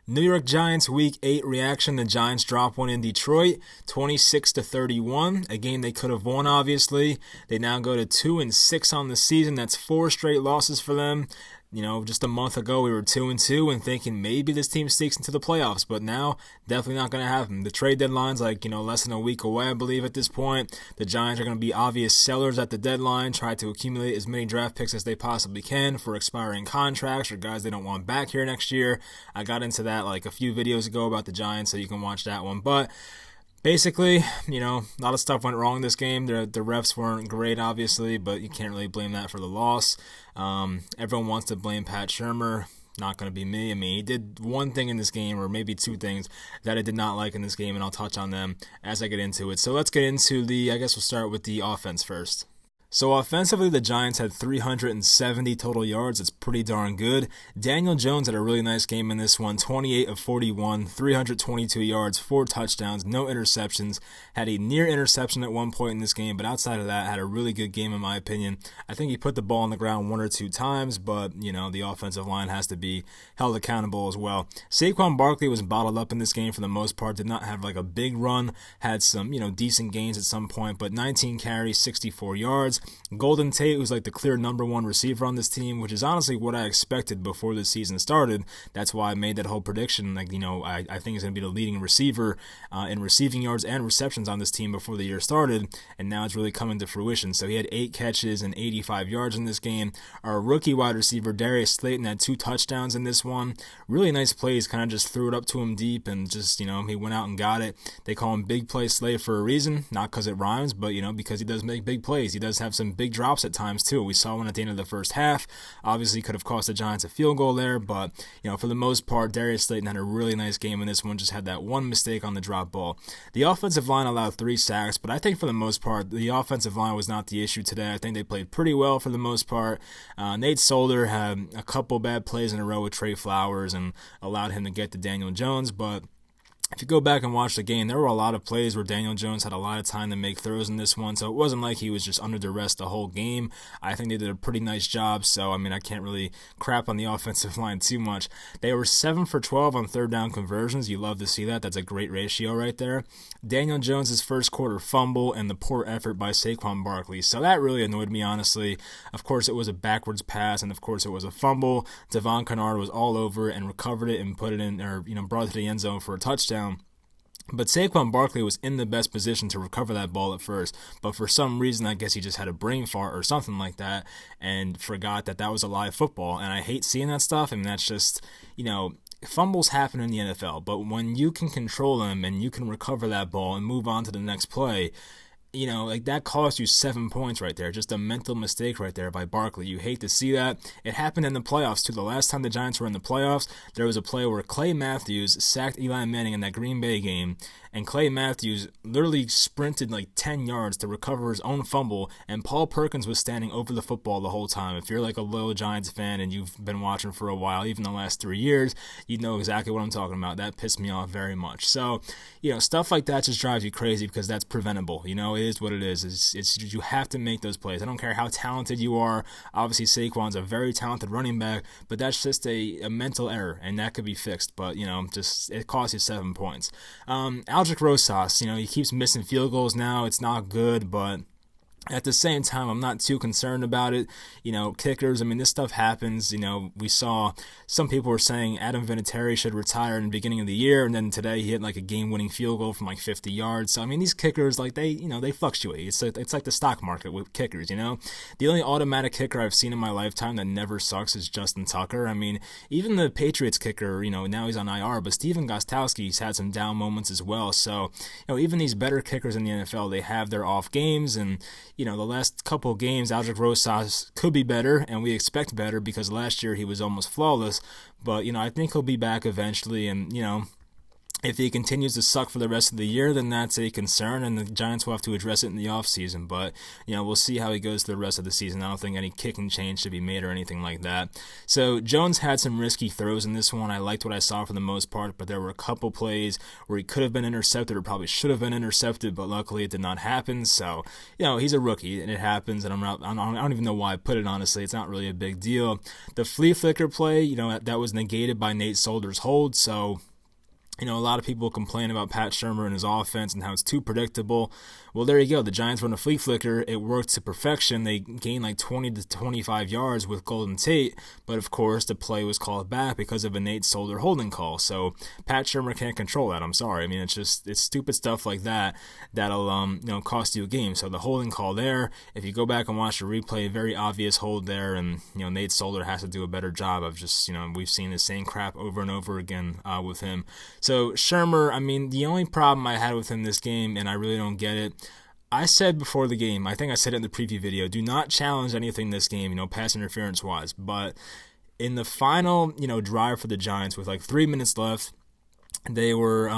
New York Giants Week 8 reaction. The Giants drop one in Detroit, 26-31. A game they could have won, obviously. They now go to 2-6 on the season. That's 4 straight losses for them. Just a month ago we were 2-2 and thinking maybe this team sneaks into the playoffs, but now definitely not going to happen. The trade deadline's less than a week away, I believe, at this point. The Giants are going to be obvious sellers at the deadline, try to accumulate as many draft picks as they possibly can for expiring contracts or guys they don't want back here next year. I got into that a few videos ago about the Giants, so you can watch that one. But basically, a lot of stuff went wrong this game. The refs weren't great, obviously, but you can't really blame that for the loss. Everyone wants to blame Pat Shurmur. Not going to be me. I mean, he did one thing in this game, or maybe two things, that I did not like in this game, and I'll touch on them as I get into it. So let's get into I guess we'll start with the offense first. So offensively, the Giants had 370 total yards. It's pretty darn good. Daniel Jones had a really nice game in this one, 28 of 41, 322 yards, 4 touchdowns, no interceptions. Had a near interception at one point in this game, but outside of that, had a really good game in my opinion. I think he put the ball on the ground 1 or 2 times, but, the offensive line has to be held accountable as well. Saquon Barkley was bottled up in this game for the most part, did not have a big run, had some, decent gains at some point, but 19 carries, 64 yards. Golden Tate was the clear number 1 receiver on this team, which is honestly what I expected before the season started. That's why I made that whole prediction. I think he's going to be the leading receiver in receiving yards and receptions on this team before the year started, and now it's really coming to fruition. So he had 8 catches and 85 yards in this game. Our rookie wide receiver, Darius Slayton, had 2 touchdowns in this one. Really nice plays, kind of just threw it up to him deep, and just, he went out and got it. They call him Big Play Slay for a reason, not because it rhymes, but, because he does make big plays. He does have some big drops at times too. We saw one at the end of the first half. Obviously could have cost the Giants a field goal there, but for the most part, Darius Slayton had a really nice game in this one. Just had that one mistake on the drop ball. The offensive line allowed 3 sacks, but I think for the most part, the offensive line was not the issue today. I think they played pretty well for the most part. Nate Solder had a couple bad plays in a row with Trey Flowers and allowed him to get to Daniel Jones, but if you go back and watch the game, there were a lot of plays where Daniel Jones had a lot of time to make throws in this one, so it wasn't like he was just under duress the whole game. I think they did a pretty nice job, so I can't really crap on the offensive line too much. They were 7 for 12 on third down conversions. You love to see that. That's a great ratio right there. Daniel Jones' first quarter fumble and the poor effort by Saquon Barkley, so that really annoyed me, honestly. Of course, it was a backwards pass, and of course, it was a fumble. Devon Kennard was all over it and recovered it and put it in, or brought it to the end zone for a touchdown. But Saquon Barkley was in the best position to recover that ball at first, but for some reason, I guess he just had a brain fart or something like that and forgot that that was a live football. And I hate seeing that stuff, and that's just, fumbles happen in the NFL, but when you can control them and you can recover that ball and move on to the next play, that cost you 7 points right there. Just a mental mistake right there by Barkley. You hate to see that. It happened in the playoffs too. The last time the Giants were in the playoffs, there was a play where Clay Matthews sacked Eli Manning in that Green Bay game, and Clay Matthews literally sprinted 10 yards to recover his own fumble, and Paul Perkins was standing over the football the whole time. If you're a loyal Giants fan and you've been watching for a while, even the last 3 years, you know exactly what I'm talking about. That pissed me off very much. So, stuff like that just drives you crazy because that's preventable. It is what it is. It's you have to make those plays. I don't care how talented you are. Obviously, Saquon's a very talented running back, but that's just a mental error, and that could be fixed. But, it costs you 7 points. Aldrick Rosas, he keeps missing field goals now. It's not good, but at the same time, I'm not too concerned about it. Kickers, this stuff happens. We saw some people were saying Adam Vinatieri should retire in the beginning of the year, and then today he hit a game-winning field goal from 50 yards. So, these kickers, they fluctuate. It's like the stock market with kickers, The only automatic kicker I've seen in my lifetime that never sucks is Justin Tucker. Even the Patriots kicker, now he's on IR, but Steven Gostkowski's had some down moments as well. So, even these better kickers in the NFL, they have their off games, and the last couple of games, Aldrick Rosas could be better, and we expect better because last year he was almost flawless. But, I think he'll be back eventually, and, If he continues to suck for the rest of the year, then that's a concern, and the Giants will have to address it in the offseason. But, we'll see how he goes the rest of the season. I don't think any kicking change should be made or anything like that. So Jones had some risky throws in this one. I liked what I saw for the most part, but there were a couple plays where he could have been intercepted or probably should have been intercepted, but luckily it did not happen. So, he's a rookie, and it happens, and I don't even know why I put it, honestly. It's not really a big deal. The flea flicker play, that was negated by Nate Solder's hold, so a lot of people complain about Pat Shurmur and his offense and how it's too predictable. Well, there you go. The Giants run a flea flicker. It worked to perfection. They gained like 20 to 25 yards with Golden Tate, but of course the play was called back because of a Nate Solder holding call. So Pat Shurmur can't control that. I'm sorry. I mean, it's stupid stuff like that that'll cost you a game. So the holding call there, if you go back and watch the replay, very obvious hold there, and Nate Solder has to do a better job of just we've seen the same crap over and over again with him. So Shurmur, I mean, the only problem I had with him this game, and I really don't get it, I said before the game, I think I said it in the preview video, do not challenge anything this game, pass interference-wise. But in the final, drive for the Giants with like 3 minutes left, they were,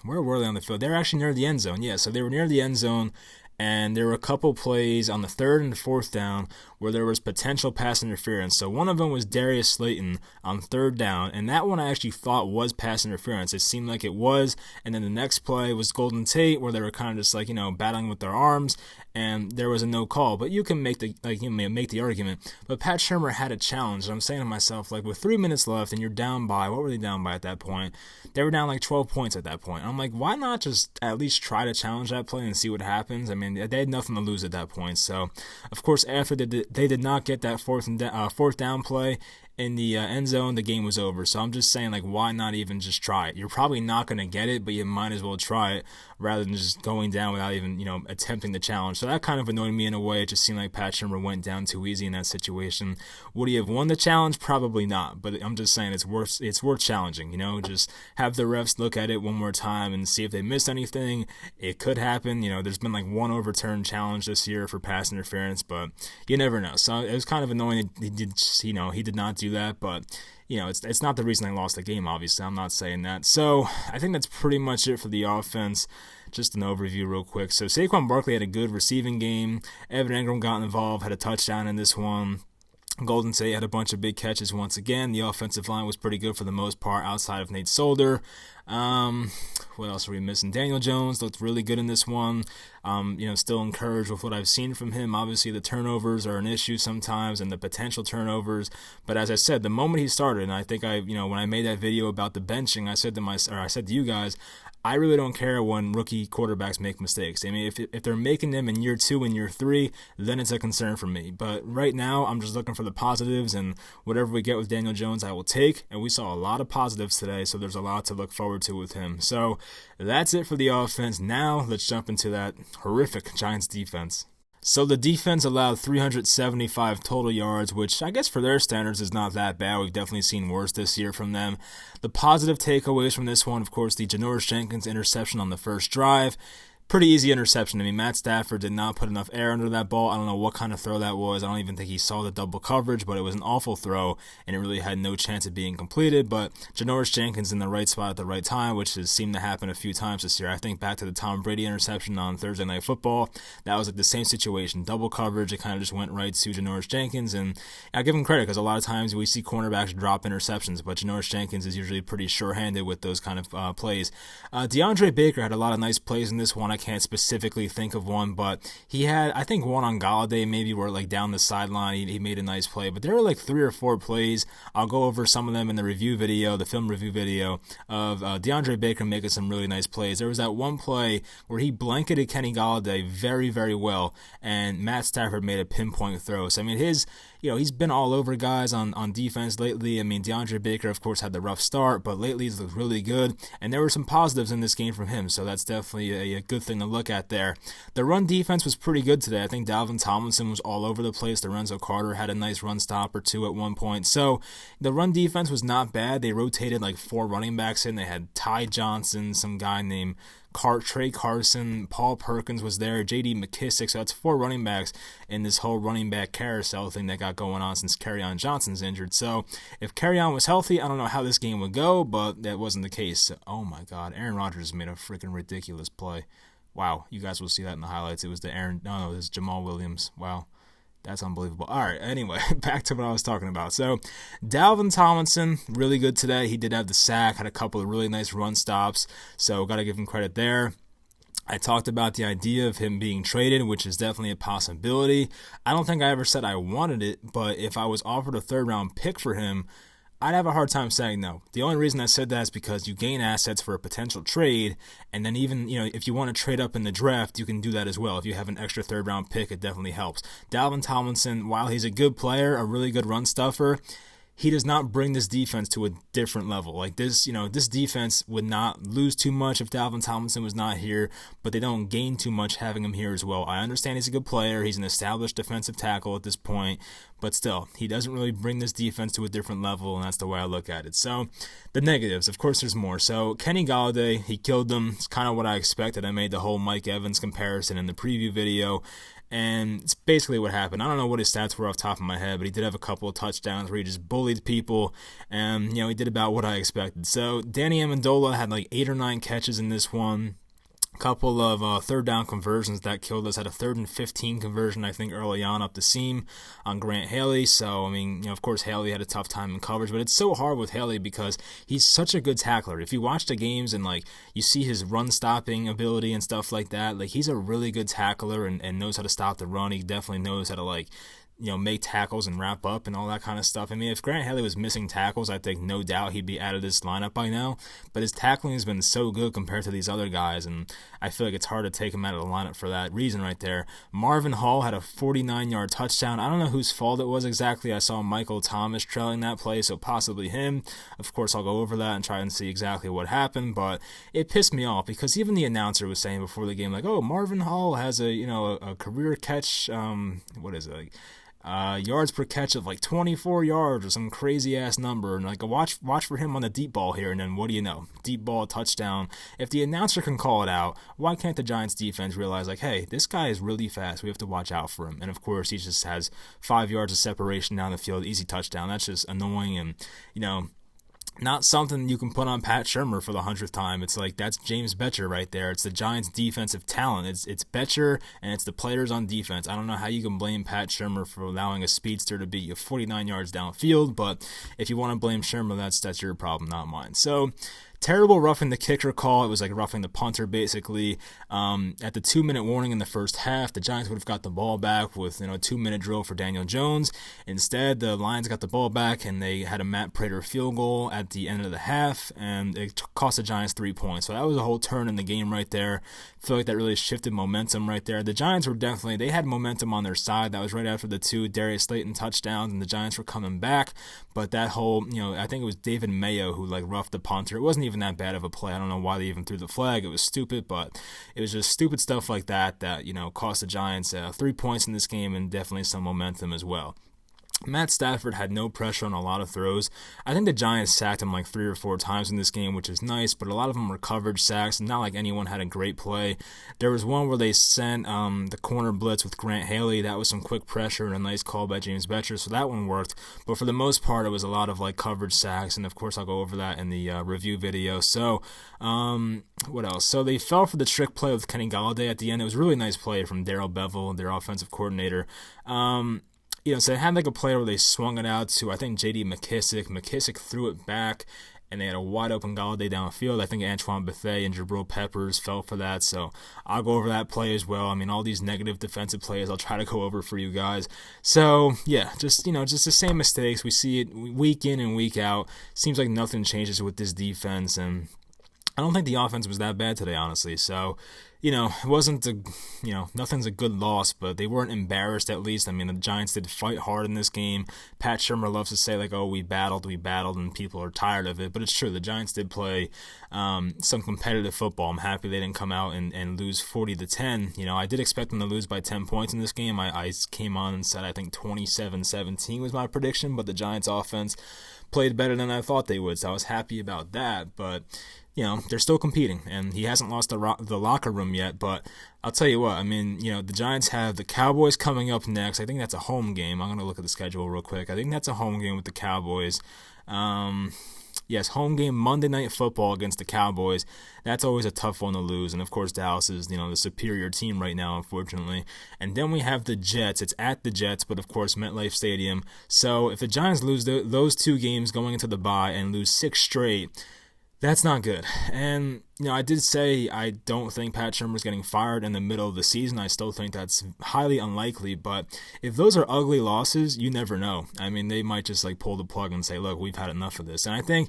where were they on the field? They were actually near the end zone. Yeah, so they were near the end zone, and there were a couple plays on the third and the fourth down where there was potential pass interference. So one of them was Darius Slayton on third down, and that one I actually thought was pass interference. It seemed like it was, and then the next play was Golden Tate where they were kind of just like, battling with their arms, and there was a no call. But you can make the argument. But Pat Shurmur had a challenge, and I'm saying to myself, like, with 3 minutes left and you're down by, what were they down by at that point? They were down like 12 points at that point. I'm like, why not just at least try to challenge that play and see what happens? I mean, they had nothing to lose at that point. So, of course, after they did not get that fourth down play in the end zone, the game was over. So I'm just saying, like, why not even just try it? You're probably not going to get it, but you might as well try it rather than just going down without even, attempting the challenge. So that kind of annoyed me in a way. It just seemed like Pat Shurmur went down too easy in that situation. Would he have won the challenge? Probably not. But I'm just saying it's worth challenging, just have the refs look at it one more time and see if they missed anything. It could happen. There's been like one overturned challenge this year for pass interference, but you never know. So it was kind of annoying that he did not do that, but it's not the reason they lost the game, obviously. I'm not saying that. So I think that's pretty much it for the offense. Just an overview real quick. So Saquon Barkley had a good receiving game. Evan Engram got involved, had a touchdown in this one. Golden Tate had a bunch of big catches once again. The offensive line was pretty good for the most part outside of Nate Solder. What else are we missing? Daniel Jones looked really good in this one. Still encouraged with what I've seen from him. Obviously, the turnovers are an issue sometimes and the potential turnovers. But as I said, the moment he started, and I think when I made that video about the benching, I said to you guys, I really don't care when rookie quarterbacks make mistakes. I mean, if they're making them in year 2 and year 3, then it's a concern for me. But right now, I'm just looking for the positives, and whatever we get with Daniel Jones, I will take. And we saw a lot of positives today, so there's a lot to look forward to with him. So that's it for the offense. Now let's jump into that horrific Giants defense. So the defense allowed 375 total yards, which I guess for their standards is not that bad. We've definitely seen worse this year from them. The positive takeaways from this one, of course, the Janoris Jenkins interception on the first drive. Pretty easy interception. I mean, Matt Stafford did not put enough air under that ball. I don't know what kind of throw that was. I don't even think he saw the double coverage, but it was an awful throw, and it really had no chance of being completed. But Janoris Jenkins in the right spot at the right time, which has seemed to happen a few times this year. I think back to the Tom Brady interception on Thursday Night Football. That was like the same situation. Double coverage. It kind of just went right to Janoris Jenkins, and I give him credit because a lot of times we see cornerbacks drop interceptions, but Janoris Jenkins is usually pretty sure-handed with those kind of plays. DeAndre Baker had a lot of nice plays in this one. I can't specifically think of one, but he had, I think, one on Galladay maybe where like down the sideline he made a nice play, but there were like 3 or 4 plays. I'll go over some of them in the film review video of DeAndre Baker making some really nice plays. There was that one play where he blanketed Kenny Galladay very, very well, and Matt Stafford made a pinpoint throw. So I mean, he's been all over guys on defense lately. I mean, DeAndre Baker, of course, had the rough start, but lately he's looked really good, and there were some positives in this game from him, so that's definitely a good thing to look at there. The run defense was pretty good today. I think Dalvin Tomlinson was all over the place. Lorenzo Carter had a nice run stop or 2 at one point, so the run defense was not bad. They rotated like 4 running backs in. They had Ty Johnson, some guy named Trey Carson, Paul Perkins was there, J.D. McKissick. So that's 4 running backs in this whole running back carousel thing that got going on since Kerryon Johnson's injured. So if Kerryon was healthy, I don't know how this game would go, but that wasn't the case. Oh my God, Aaron Rodgers made a freaking ridiculous play. Wow, you guys will see that in the highlights. It was it was Jamal Williams. Wow. That's unbelievable. All right, anyway, back to what I was talking about. So, Dalvin Tomlinson, really good today. He did have the sack, had a couple of really nice run stops, so got to give him credit there. I talked about the idea of him being traded, which is definitely a possibility. I don't think I ever said I wanted it, but if I was offered a third-round pick for him, I'd have a hard time saying no. The only reason I said that is because you gain assets for a potential trade, and then even, if you want to trade up in the draft, you can do that as well. If you have an extra third-round pick, it definitely helps. Dalvin Tomlinson, while he's a good player, a really good run stuffer, he does not bring this defense to a different level. Like this, this defense would not lose too much if Dalvin Tomlinson was not here, but they don't gain too much having him here as well. I understand he's a good player. He's an established defensive tackle at this point, but still, he doesn't really bring this defense to a different level, and that's the way I look at it. So, the negatives, of course, there's more. So, Kenny Golladay, he killed them. It's kind of what I expected. I made the whole Mike Evans comparison in the preview video, and it's basically what happened. I don't know what his stats were off the top of my head, but he did have a couple of touchdowns where he just bullied people, and, he did about what I expected. So, Danny Amendola had like 8 or 9 catches in this one. Couple of third down conversions that killed us. Had a 3rd and 15 conversion, I think, early on up the seam on Grant Haley. So, of course, Haley had a tough time in coverage, but it's so hard with Haley because he's such a good tackler. If you watch the games and, you see his run-stopping ability and stuff like that, he's a really good tackler and knows how to stop the run. He definitely knows how to, make tackles and wrap up and all that kind of stuff. If Grant Haley was missing tackles, I think no doubt he'd be out of this lineup by now. But his tackling has been so good compared to these other guys, and I feel like it's hard to take him out of the lineup for that reason right there. Marvin Hall had a 49-yard touchdown. I don't know whose fault it was exactly. I saw Michael Thomas trailing that play, so possibly him. Of course, I'll go over that and try and see exactly what happened, but it pissed me off because even the announcer was saying before the game, Marvin Hall has a career catch, yards per catch of 24 yards or some crazy ass number, and watch for him on the deep ball here, and then what do you know? Deep ball touchdown. If the announcer can call it out, why can't the Giants defense realize hey, this guy is really fast, we have to watch out for him? And of course he just has 5 yards of separation down the field, easy touchdown. That's just annoying, and not something you can put on Pat Shurmur for the 100th time. It's that's James Bettcher right there. It's the Giants' defensive talent. It's Bettcher, and it's the players on defense. I don't know how you can blame Pat Shurmur for allowing a speedster to beat you 49 yards downfield, but if you want to blame Shurmur, that's your problem, not mine. So, terrible roughing the kicker call. It was roughing the punter, basically. At the 2-minute warning in the first half, the Giants would have got the ball back with a 2-minute drill for Daniel Jones. Instead, the Lions got the ball back, and they had a Matt Prater field goal at the end of the half, and it cost the Giants 3 points. So that was a whole turn in the game right there. I feel like that really shifted momentum right there. The Giants they had momentum on their side. That was right after the 2 Darius Slayton touchdowns, and the Giants were coming back. But that whole, I think it was David Mayo who roughed the punter. It wasn't even that bad of a play. I don't know why they even threw the flag. It was stupid, but it was just stupid stuff like that cost the Giants 3 points in this game and definitely some momentum as well. Matt Stafford had no pressure on a lot of throws. I think the Giants sacked him 3 or 4 times in this game, which is nice, but a lot of them were coverage sacks. Not like anyone had a great play. There was one where they sent the corner blitz with Grant Haley. That was some quick pressure and a nice call by James Bettcher, so that one worked. But for the most part, it was a lot of coverage sacks, and of course I'll go over that in the review video. So, what else? So they fell for the trick play with Kenny Golladay at the end. It was a really nice play from Darrell Bevell, their offensive coordinator. So they had a play where they swung it out to, I think, J.D. McKissick. McKissick threw it back, and they had a wide-open Golladay downfield. I think Antoine Bethea and Jabril Peppers fell for that, so I'll go over that play as well. All these negative defensive plays I'll try to go over for you guys. So, yeah, just the same mistakes. We see it week in and week out. Seems like nothing changes with this defense, and I don't think the offense was that bad today, honestly. So, it wasn't nothing's a good loss, but they weren't embarrassed at least. I mean, the Giants did fight hard in this game. Pat Shurmur loves to say, like, oh, we battled, and people are tired of it. But it's true. The Giants did play some competitive football. I'm happy they didn't come out and lose 40-10. I did expect them to lose by 10 points in this game. I came on and said I think 27-17 was my prediction, but the Giants offense played better than I thought they would, so I was happy about that. But they're still competing, and he hasn't lost the locker room yet. But I'll tell you what, I mean, the Giants have the Cowboys coming up next. I think that's a home game. I'm going to look at the schedule real quick. I think that's a home game with the Cowboys. Yes, home game Monday Night Football against the Cowboys. That's always a tough one to lose. And, of course, Dallas is, the superior team right now, unfortunately. And then we have the Jets. It's at the Jets, but, of course, MetLife Stadium. So if the Giants lose those two games going into the bye and lose 6 straight, that's not good. And, I did say I don't think Pat Shurmur's getting fired in the middle of the season. I still think that's highly unlikely. But if those are ugly losses, you never know. I mean, they might just pull the plug and say, look, we've had enough of this. And I think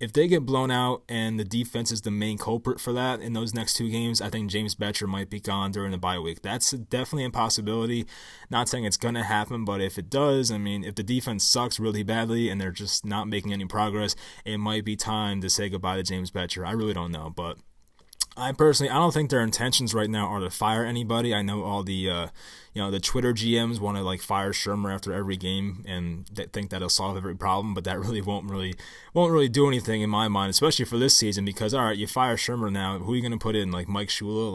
if they get blown out and the defense is the main culprit for that in those next 2 games, I think James Bettcher might be gone during the bye week. That's definitely a possibility. Not saying it's going to happen, but if it does, I mean, if the defense sucks really badly and they're just not making any progress, it might be time to say goodbye to James Bettcher. I really don't know, but I don't think their intentions right now are to fire anybody. I know all the the Twitter GMs want to fire Shurmur after every game and they think that'll solve every problem, but that really won't really do anything in my mind, especially for this season, because all right, you fire Shurmur now, who are you going to put in, Mike Shula?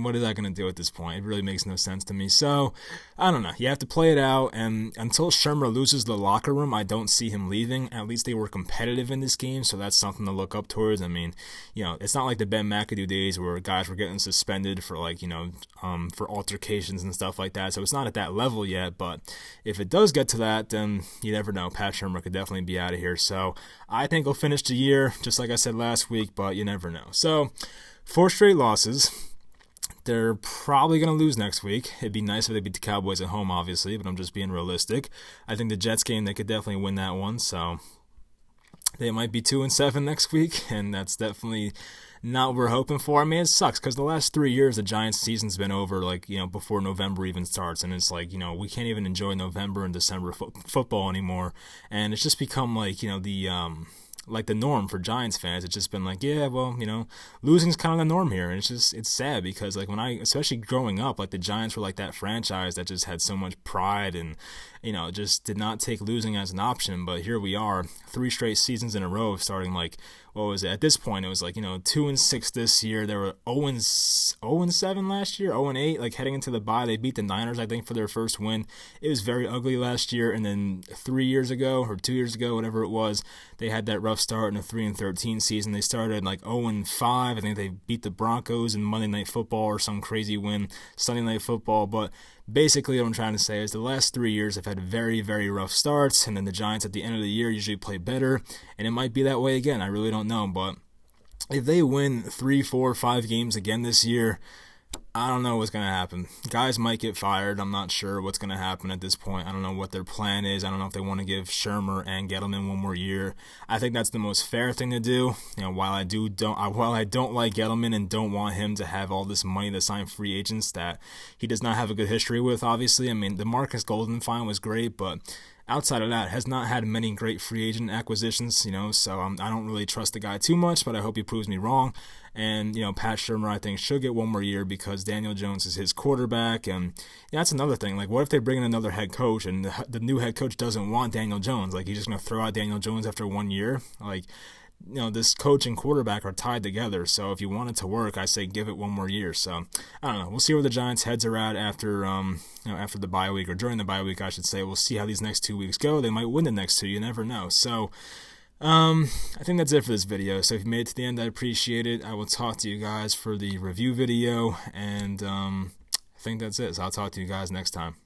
What is that going to do at this point? It really makes no sense to me. So I don't know. You have to play it out, and until Shurmur loses the locker room, I don't see him leaving. At least they were competitive in this game, so that's something to look up towards. I mean, it's not like the Ben McAdoo days where guys were getting suspended for for altercations and stuff like that. So it's not at that level yet, but if it does get to that, then you never know. Pat Shurmur could definitely be out of here. So I think he'll finish the year, just like I said last week, but you never know. So 4 straight losses. They're probably going to lose next week. It'd be nice if they beat the Cowboys at home, obviously, but I'm just being realistic. I think the Jets game, they could definitely win that one, so they might be 2-7 next week, and that's definitely not what we're hoping for. I mean, it sucks because the last 3 years, the Giants' season's been over, before November even starts, and it's we can't even enjoy November and December football anymore, and it's just become the norm for Giants fans. It's just been losing's kind of the norm here, and it's sad because especially growing up, the Giants were that franchise that just had so much pride and just did not take losing as an option. But here we are, 3 straight seasons in a row, starting what was it? At this point, it was 2-6 this year. They were 0-7 last year, 0-8. Heading into the bye, they beat the Niners, I think, for their first win. It was very ugly last year, and then 3 years ago or 2 years ago, whatever it was, they had that rough start in a 3-13 season. They started 0-5. I think they beat the Broncos in Monday Night Football or some crazy win Sunday Night Football, but basically, what I'm trying to say is the last 3 years have had very, very rough starts, and then the Giants at the end of the year usually play better, and it might be that way again. I really don't know, but if they win 3, 4, 5 games again this year, I don't know what's going to happen. Guys might get fired. I'm not sure what's going to happen at this point. I don't know what their plan is. I don't know if they want to give Shurmur and Gettleman one more year. I think that's the most fair thing to do. While I don't like Gettleman and don't want him to have all this money to sign free agents that he does not have a good history with, obviously. I mean, the Marcus Golden fine was great, but outside of that, has not had many great free agent acquisitions, so I don't really trust the guy too much, but I hope he proves me wrong. And, Pat Shurmur, I think, should get one more year because Daniel Jones is his quarterback. And that's another thing. What if they bring in another head coach and the new head coach doesn't want Daniel Jones? He's just going to throw out Daniel Jones after 1 year? This coach and quarterback are tied together. So if you want it to work, I say give it one more year. So I don't know. We'll see where the Giants' heads are at after after the bye week, or during the bye week, I should say. We'll see how these next 2 weeks go. They might win the next 2. You never know. So I think that's it for this video. So if you made it to the end, I appreciate it. I will talk to you guys for the review video, and I think that's it. So I'll talk to you guys next time.